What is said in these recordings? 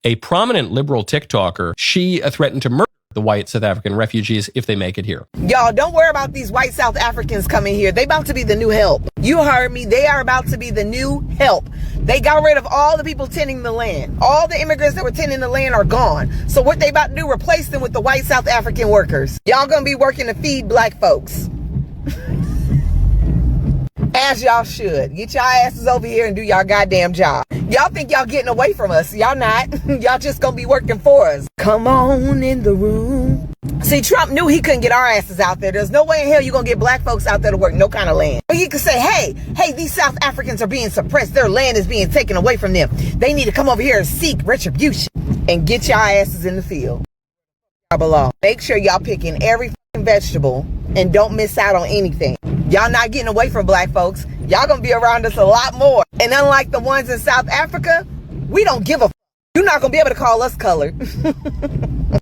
a prominent liberal TikToker, she threatened to murder the white South African refugees if they make it here. Y'all, don't worry about these white South Africans coming here. They about to be the new help. You heard me. They are about to be the new help. They got rid of all the people tending the land. All the immigrants that were tending the land are gone. So what they about to do, replace them with the white South African workers. Y'all gonna be working to feed black folks. As y'all should. Get y'all asses over here and do y'all goddamn job. Y'all think y'all getting away from us. Y'all not. Y'all just gonna be working for us. Come on in the room. See, Trump knew he couldn't get our asses out there. There's no way in hell you're gonna get black folks out there to work no kind of land. But he could say, hey, these South Africans are being suppressed. Their land is being taken away from them. They need to come over here and seek retribution and get y'all asses in the field. Y'all belong. Make sure y'all picking every vegetable and don't miss out on anything. Y'all not getting away from black folks. Y'all gonna be around us a lot more. And unlike the ones in South Africa, we don't give a f. You're not gonna be able to call us colored.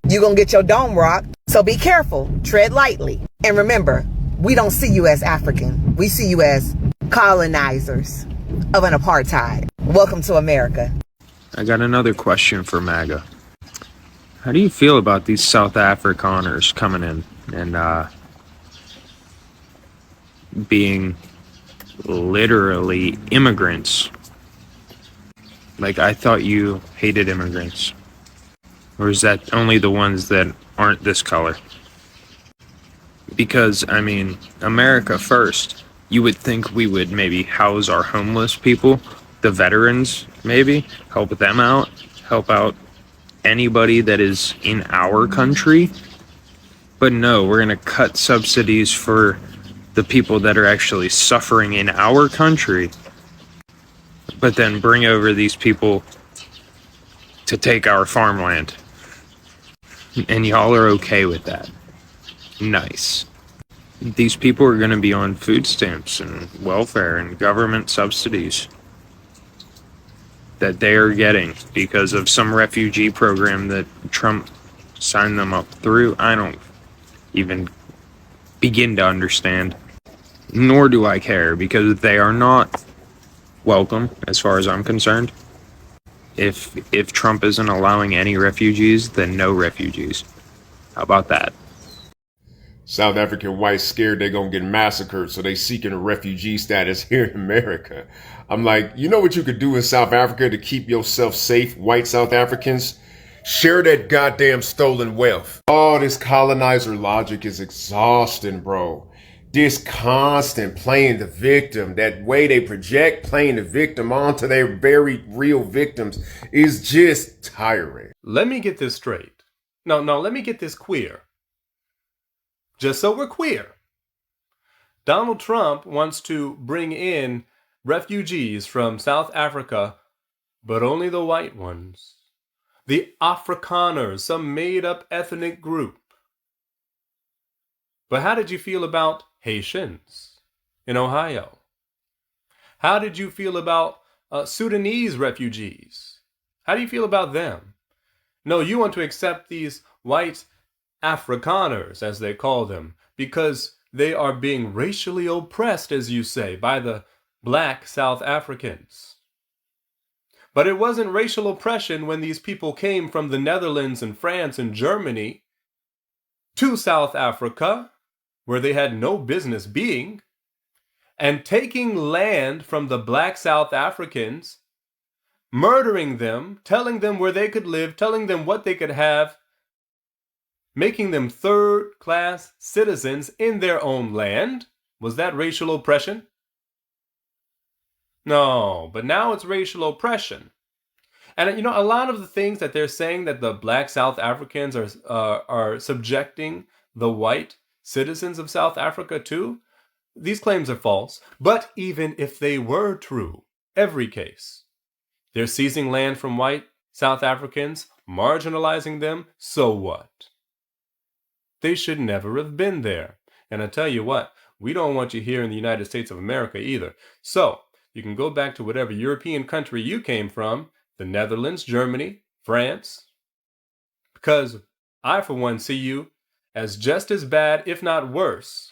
You're gonna get your dome rocked. So be careful, tread lightly. And remember, we don't see you as African. We see you as colonizers of an apartheid. Welcome to America. I got another question for MAGA. How do you feel about these South Afrikaners coming in and being literally immigrants? Like, I thought you hated immigrants. Or is that only the ones that aren't this color? Because, I mean, America first. You would think we would maybe house our homeless people, the veterans, maybe, help them out, help out anybody that is in our country. But no, we're going to cut subsidies for the people that are actually suffering in our country, but then bring over these people to take our farmland. And y'all are okay with that. Nice. These people are going to be on food stamps and welfare and government subsidies that they are getting because of some refugee program that Trump signed them up through. I don't even begin to understand, nor do I care, because they are not welcome as far as I'm concerned. If Trump isn't allowing any refugees, then no refugees. How about that? South African whites scared they're going to get massacred, so they seeking a refugee status here in America. I'm like, you know what you could do in South Africa to keep yourself safe, white South Africans? Share that goddamn stolen wealth. Oh, this colonizer logic is exhausting, bro. This constant playing the victim, that way they project playing the victim onto their very real victims is just tiring. Let me get this straight. No, let me get this queer. Just so we're queer. Donald Trump wants to bring in refugees from South Africa, but only the white ones. The Afrikaners, some made-up ethnic group. But how did you feel about Haitians in Ohio? How did you feel about Sudanese refugees? How do you feel about them? No, you want to accept these white Afrikaners, as they call them, because they are being racially oppressed, as you say, by the black South Africans. But it wasn't racial oppression when these people came from the Netherlands and France and Germany to South Africa, where they had no business being, and taking land from the black South Africans, murdering them, telling them where they could live, telling them what they could have, making them third-class citizens in their own land. Was that racial oppression? No, but now it's racial oppression. And a lot of the things that they're saying that the black South Africans are subjecting the white citizens of South Africa to, these claims are false. But even if they were true, every case, they're seizing land from white South Africans, marginalizing them, so what? They should never have been there. And I tell you what, we don't want you here in the United States of America either. So you can go back to whatever European country you came from, the Netherlands, Germany, France, because I, for one, see you as just as bad, if not worse,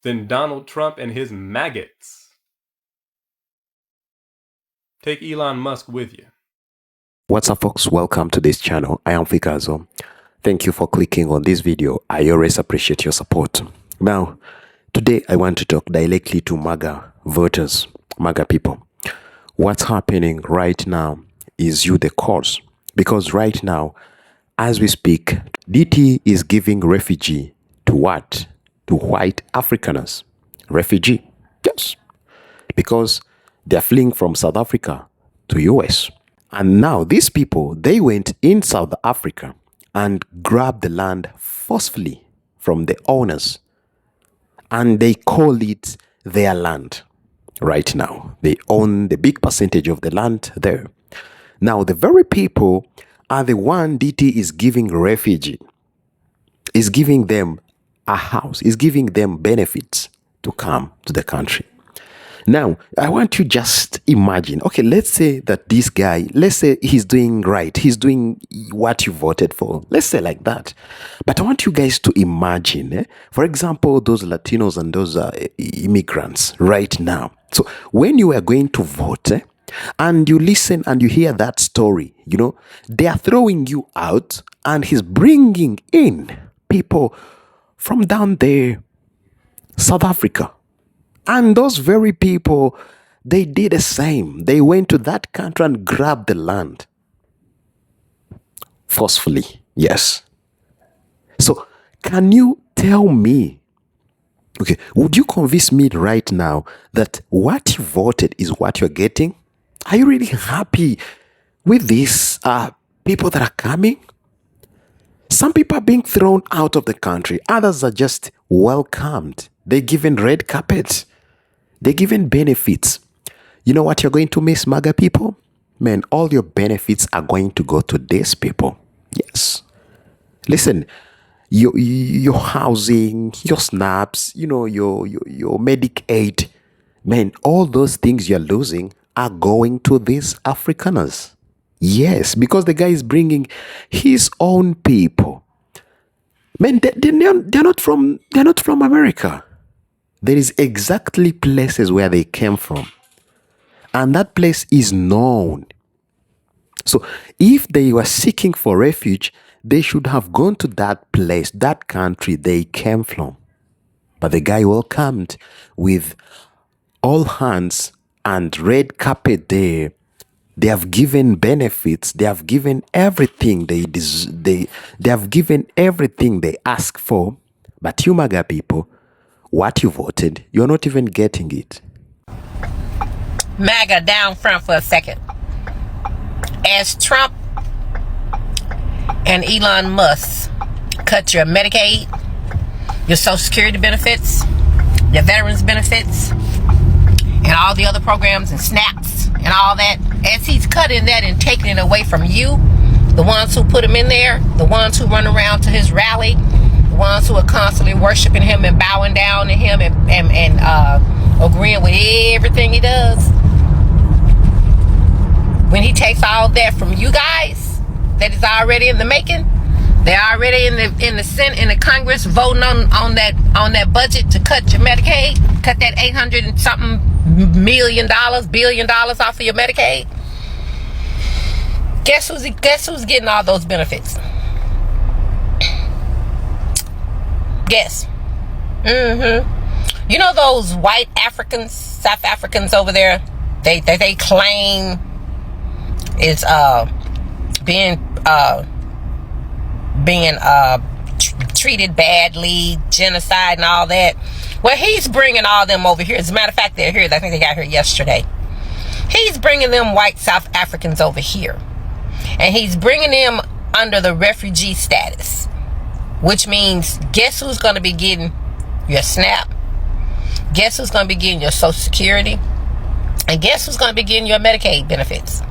than Donald Trump and his maggots. Take Elon Musk with you. What's up, folks? Welcome to this channel. I am Fikazo. Thank you for clicking on this video. I always appreciate your support. Now, today I want to talk directly to MAGA voters, MAGA people. What's happening right now is you the cause. Because right now, as we speak, DT is giving refugee to what? To white Afrikaners. Refugee. Yes. Because they're fleeing from South Africa to US. And now these people, they went in South Africa and grabbed the land forcefully from the owners. And they call it their land right now. They own the big percentage of the land there. Now, the very people are the one DT is giving refugee, is giving them a house, is giving them benefits to come to the country. Now, I want you just imagine, okay, let's say that this guy, let's say he's doing right. He's doing what you voted for. Let's say like that. But I want you guys to imagine, for example, those Latinos and those immigrants right now. So when you are going to vote, and you listen and you hear that story, you know, they are throwing you out and he's bringing in people from down there, South Africa. And those very people, they did the same. They went to that country and grabbed the land. Forcefully, yes. So, can you tell me, okay, would you convince me right now that what you voted is what you're getting? Are you really happy with these people that are coming? Some people are being thrown out of the country. Others are just welcomed. They're given red carpets. They're given benefits. You know what you're going to miss, MAGA people? Man, all your benefits are going to go to these people. Yes. Listen, your housing, your snaps, you know, your Medicaid, man, all those things you're losing are going to these Afrikaners. Yes, because the guy is bringing his own people. Man, they're not from America. There is exactly places where they came from. And that place is known. So if they were seeking for refuge, they should have gone to that place, that country they came from. But the guy welcomed with all hands and red carpet there. They have given benefits. They have given everything they have given everything they ask for. But you MAGA people, what you voted, you're not even getting it. MAGA down front for a second. As Trump and Elon Musk cut your Medicaid, your Social Security benefits, your veterans benefits, and all the other programs and snaps and all that, as he's cutting that and taking it away from you, the ones who put him in there, the ones who run around to his rally, the ones who are constantly worshiping him and bowing down to him and agreeing with everything he does. When he takes all that from you guys, that is already in the making, they're already in the Senate, in the Congress, voting on that budget to cut your Medicaid, cut that $800 and something billion dollars off of your Medicaid. Guess who's getting all those benefits? Guess. You know those white Africans, South Africans over there, they claim is being treated badly, genocide and all that. Well, he's bringing all them over here. As a matter of fact, they're here. I think they got here yesterday. He's bringing them white South Africans over here. And he's bringing them under the refugee status. Which means, guess who's going to be getting your SNAP? Guess who's going to be getting your Social Security? And guess who's going to be getting your Medicaid benefits?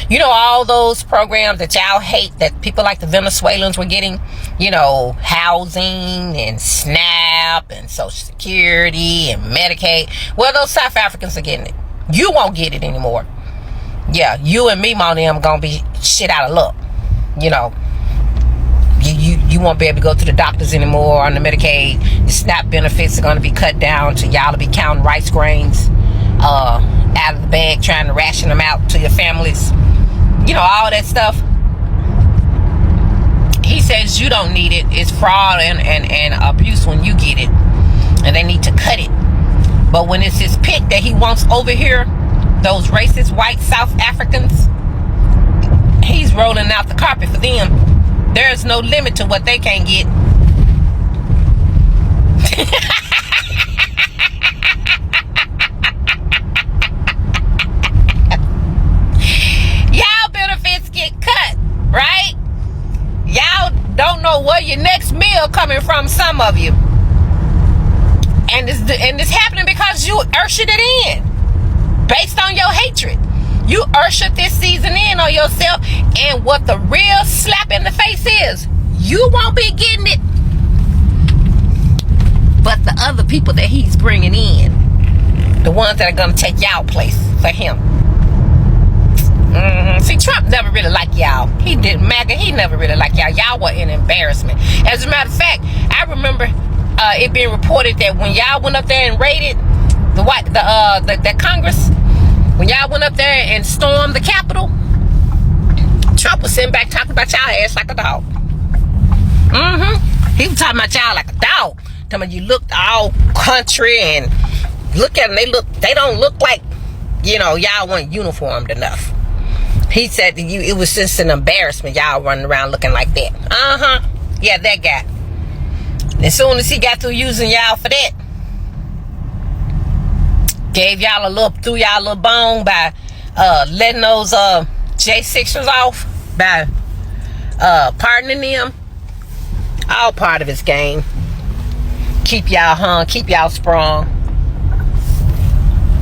You know, all those programs that y'all hate, that people like the Venezuelans were getting, you know, housing and SNAP and Social Security and Medicaid. Well, those South Africans are getting it. You won't get it anymore. Yeah, you and me, them gonna be shit out of luck. You know, you won't be able to go to the doctors anymore on the Medicaid. Your SNAP benefits are gonna be cut down to y'all to be counting rice grains out of the bag, trying to ration them out to your families. all that stuff. He says you don't need it. It's fraud and abuse when you get it. And they need to cut it. But when it's his pick that he wants over here, those racist white South Africans, he's rolling out the carpet for them. There's no limit to what they can get. Y'all benefits get cut, right? Y'all don't know where your next meal coming from, some of you. And it's happening because you ushered it in based on your hatred. You ushered this season in on yourself, and what the real slap in the face is, you won't be getting it, but the other people that he's bringing in, the ones that are going to take y'all place for him. See, Trump never really liked y'all. He did. MAGA, he never really liked y'all. Y'all were an embarrassment. As a matter of fact, I remember it being reported that when y'all went up there and raided the Congress, when y'all went up there and stormed the Capitol, Trump was sitting back talking about y'all ass like a dog. He was talking about y'all like a dog. Talking about you looked all country, and look at them. They don't look like, y'all weren't uniformed enough. He said to you, it was just an embarrassment, y'all running around looking like that. Yeah, that guy. As soon as he got through using y'all for that, gave y'all threw y'all a little bone by letting those J6ers off, by pardoning them. All part of his game. Keep y'all hung, keep y'all sprung.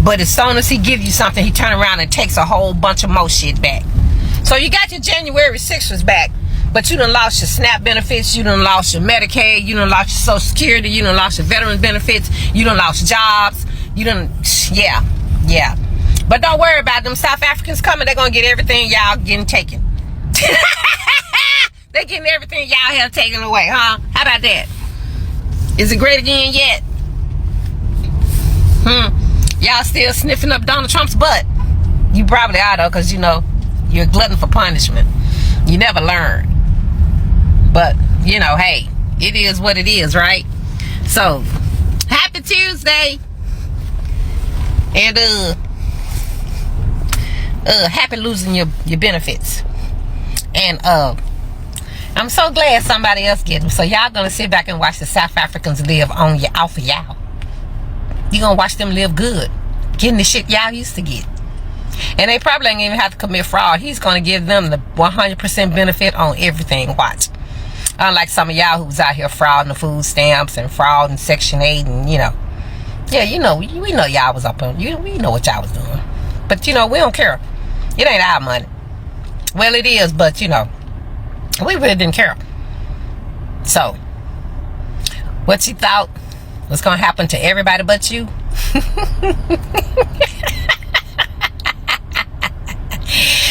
But as soon as he gives you something, he turn around and takes a whole bunch of more shit back. So you got your January 6ers back, but you done lost your SNAP benefits, you done lost your Medicaid, you done lost your Social Security, you done lost your veteran benefits, you done lost jobs, you done, yeah. But don't worry about them South Africans coming, they're gonna get everything y'all getting taken. They're getting everything y'all have taken away, huh? How about that? Is it great again yet? Y'all still sniffing up Donald Trump's butt. You probably are, though, because, you're a glutton for punishment. You never learn. But, hey, it is what it is, right? So, happy Tuesday. And, happy losing your benefits. And, I'm so glad somebody else get them. So, y'all gonna sit back and watch the South Africans live off of y'all. You gonna watch them live good, getting the shit y'all used to get. And they probably ain't even have to commit fraud. He's gonna give them the 100% benefit on everything. Watch. Unlike some of y'all who was out here frauding the food stamps and frauding Section 8 and, we know y'all was up on, we know what y'all was doing. But, we don't care. It ain't our money. Well, it is, but, we really didn't care. So, what you thought was going to happen to everybody but you?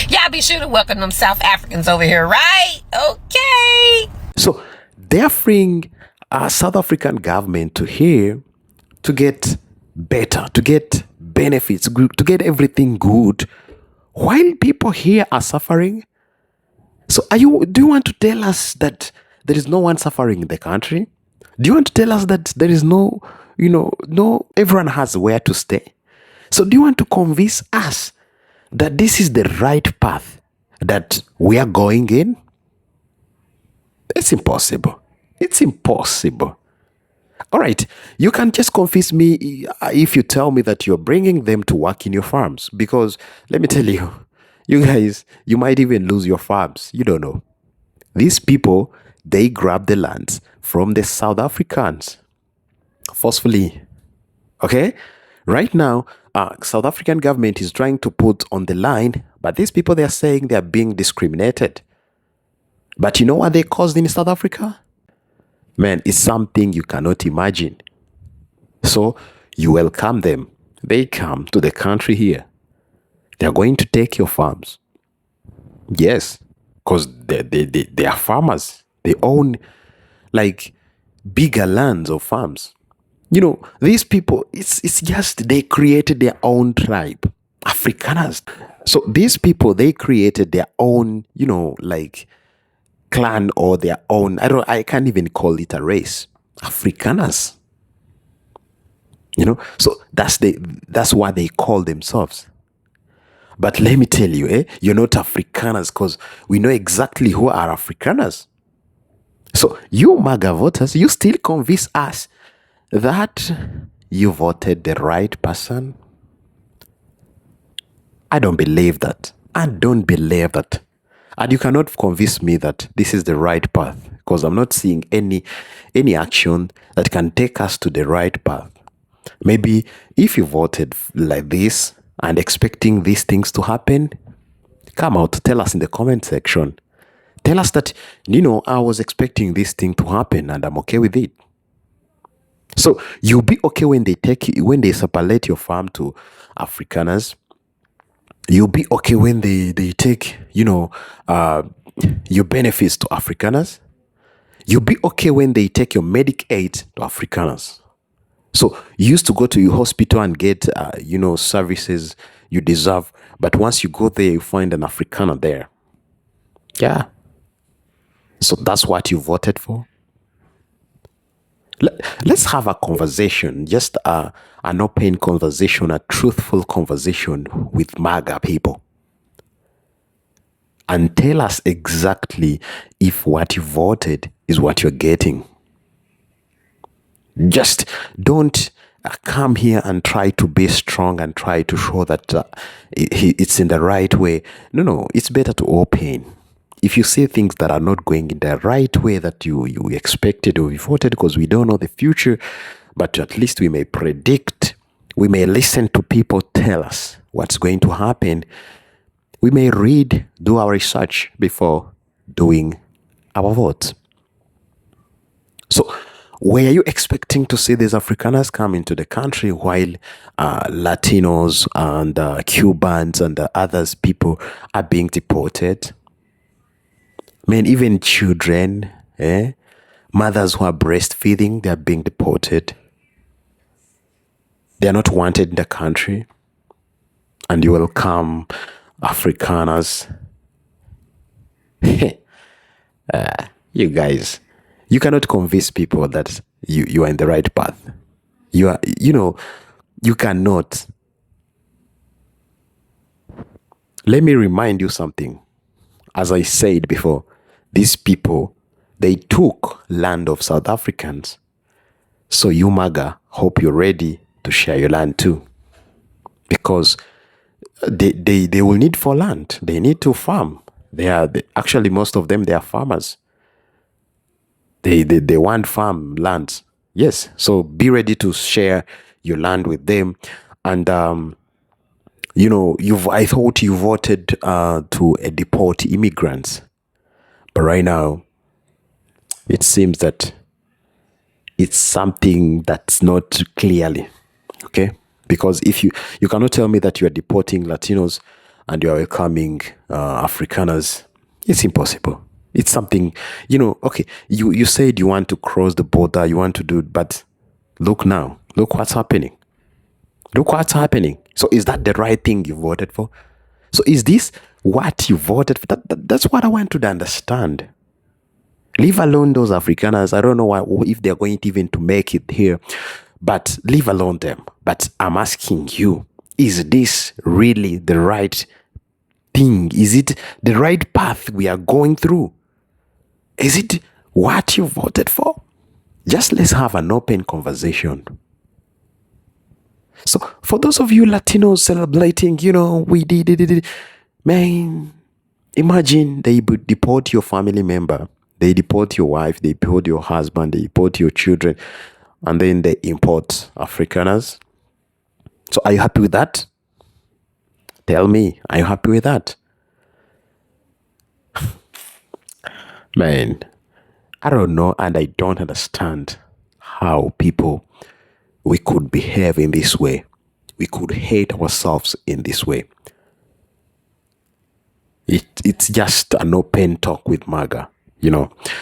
Y'all be sure to welcome them South Africans over here, right? Okay. So they're freeing our South African government to here to get better, to get benefits, to get everything good, while people here are suffering. So do you want to tell us that there is no one suffering in the country? Do you want to tell us that there is no, everyone has where to stay? So do you want to convince us that this is the right path that we are going in? It's impossible. It's impossible. All right, you can just convince me if you tell me that you're bringing them to work in your farms. Because let me tell you, you guys, you might even lose your farms. You don't know. These people, they grab the lands from the South Africans forcefully. Okay? Right now, South African government is trying to put on the line, but these people, they are saying they are being discriminated. But you know what they caused in South Africa? Man, it's something you cannot imagine. So you welcome them. They come to the country here. They are going to take your farms. Yes, because they are farmers. They own like bigger lands of farms. These people, it's just they created their own tribe. Afrikaners. So these people, they created their own, like clan or their own, I can't even call it a race. Afrikaners. So that's what they call themselves. But let me tell you, you're not Afrikaners, because we know exactly who are Afrikaners. So you MAGA voters, you still convince us that you voted the right person? I don't believe that. I don't believe that. And you cannot convince me that this is the right path, because I'm not seeing any action that can take us to the right path. Maybe if you voted like this and expecting these things to happen, come out, tell us in the comment section. Tell us that, I was expecting this thing to happen and I'm okay with it. So you'll be okay when they separate your farm to Afrikaners. You'll be okay when they take, your benefits to Afrikaners. You'll be okay when they take your medic aid to Afrikaners. So you used to go to your hospital and get, services you deserve. But once you go there, you find an Afrikaner there. Yeah. So that's what you voted for. Let's have a conversation, just an open conversation, a truthful conversation with MAGA people. And tell us exactly if what you voted is what you're getting. Just don't come here and try to be strong and try to show that it's in the right way. No, it's better to open. If you say things that are not going in the right way that you expected or you voted, because we don't know the future, but at least we may predict, we may listen to people tell us what's going to happen. We may do our research before doing our vote. So, were you expecting to see these Afrikaners come into the country while Latinos and Cubans and others people are being deported? Man, even children, mothers who are breastfeeding, they are being deported. They are not wanted in the country. And you will come Afrikaners. You guys, you cannot convince people that you are in the right path. You cannot. Let me remind you something. As I said before, these people, they took land of South Africans. So you MAGA, hope you're ready to share your land too. Because they will need for land. They need to farm. Actually, most of them, they are farmers. They want farm lands. Yes. So be ready to share your land with them. And, I thought you voted to deport immigrants. But right now, it seems that it's something that's not clearly, okay? Because if you cannot tell me that you are deporting Latinos and you are welcoming Afrikaners, it's impossible. It's something, okay, you said you want to cross the border, you want to do it, but look now, look what's happening. Look what's happening. So is that the right thing you voted for? So is this what you voted for? That's what I want to understand. Leave alone those Afrikaners. I don't know if they're going to even to make it here, but leave alone them. But I'm asking you, is this really the right thing? Is it the right path we are going through? Is it what you voted for? Just let's have an open conversation. So for those of you Latinos celebrating, we did it. Man, imagine they deport your family member. They deport your wife, they deport your husband, they deport your children, and then they import Afrikaners. So are you happy with that? Tell me, are you happy with that? Man, I don't know, and I don't understand how we could behave in this way. We could hate ourselves in this way. It's just an open talk with MAGA,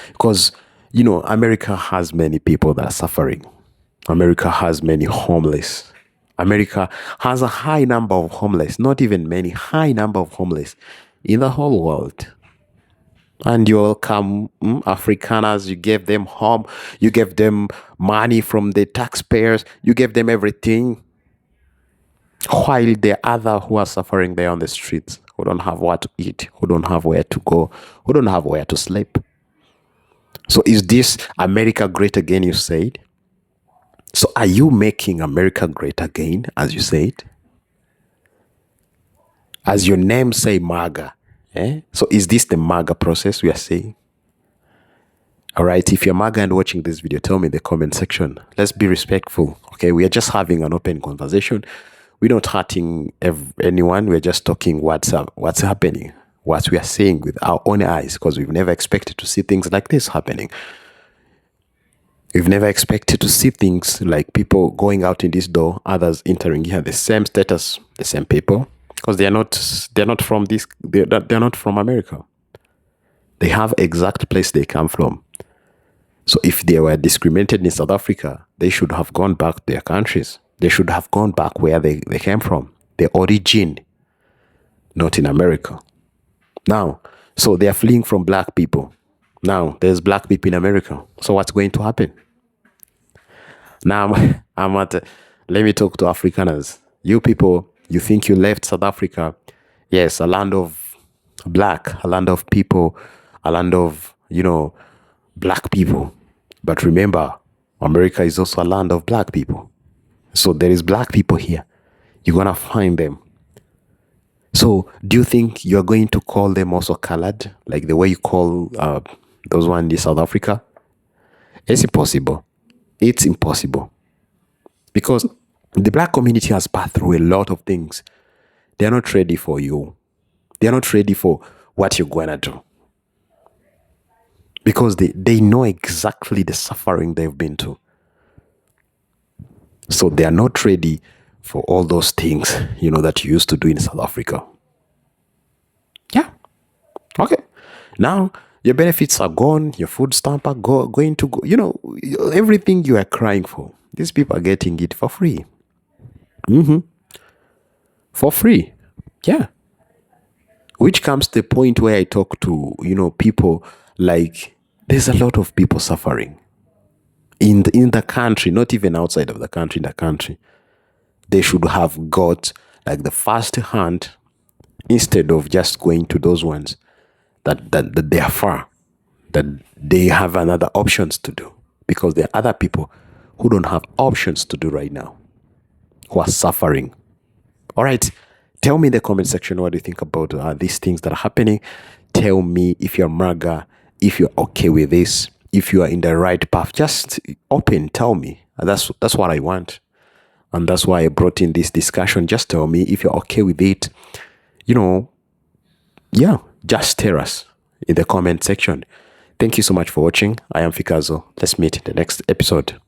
because, America has many people that are suffering. America has many homeless. America has a high number of homeless, not even many, high number of homeless in the whole world. And you welcome Afrikaners, you gave them home, you gave them money from the taxpayers, you gave them everything. While the other who are suffering there on the streets, who don't have what to eat, who don't have where to go, who don't have where to sleep. So is this America great again, you said? So are you making America great again, as you said? As your name say, MAGA. So is this the MAGA process we are saying? All right, if you're MAGA and watching this video, tell me in the comment section. Let's be respectful, okay? We are just having an open conversation. We're not hurting anyone. We're just talking what's happening, what we are seeing with our own eyes, because we've never expected to see things like this happening. We've never expected to see things like people going out in this door, others entering here, the same status, the same people, because they're not from this, they're not from America. They have exact place they come from. So if they were discriminated in South Africa, they should have gone back to their countries. They should have gone back where they came from, the origin, not in America. Now, so they are fleeing from black people. Now, there's black people in America. So what's going to happen? Now, let me talk to Afrikaners. You people, you think you left South Africa. Yes, a land of black, a land of people, a land of, black people. But remember, America is also a land of black people. So there is black people here. You're going to find them. So do you think you're going to call them also colored? Like the way you call those ones in South Africa? It's impossible. It's impossible. Because the black community has passed through a lot of things. They're not ready for you. They're not ready for what you're going to do. Because they know exactly the suffering they've been to. So they are not ready for all those things, that you used to do in South Africa. Yeah. Okay. Now, your benefits are gone. Your food stamp are going to go. Everything you are crying for. These people are getting it for free. For free. Yeah. Which comes to the point where I talk to, people like, there's a lot of people suffering. In the country, not even outside of the country, in the country. They should have got like the first hand instead of just going to those ones that they are far, that they have another options to do, because there are other people who don't have options to do right now, who are suffering. All right, tell me in the comment section what do you think about these things that are happening. Tell me if you're MAGA, if you're okay with this, if you are in the right path. Just tell me. That's what I want. And that's why I brought in this discussion. Just tell me if you're okay with it. Yeah, just tell us in the comment section. Thank you so much for watching. I am Fikazo. Let's meet in the next episode.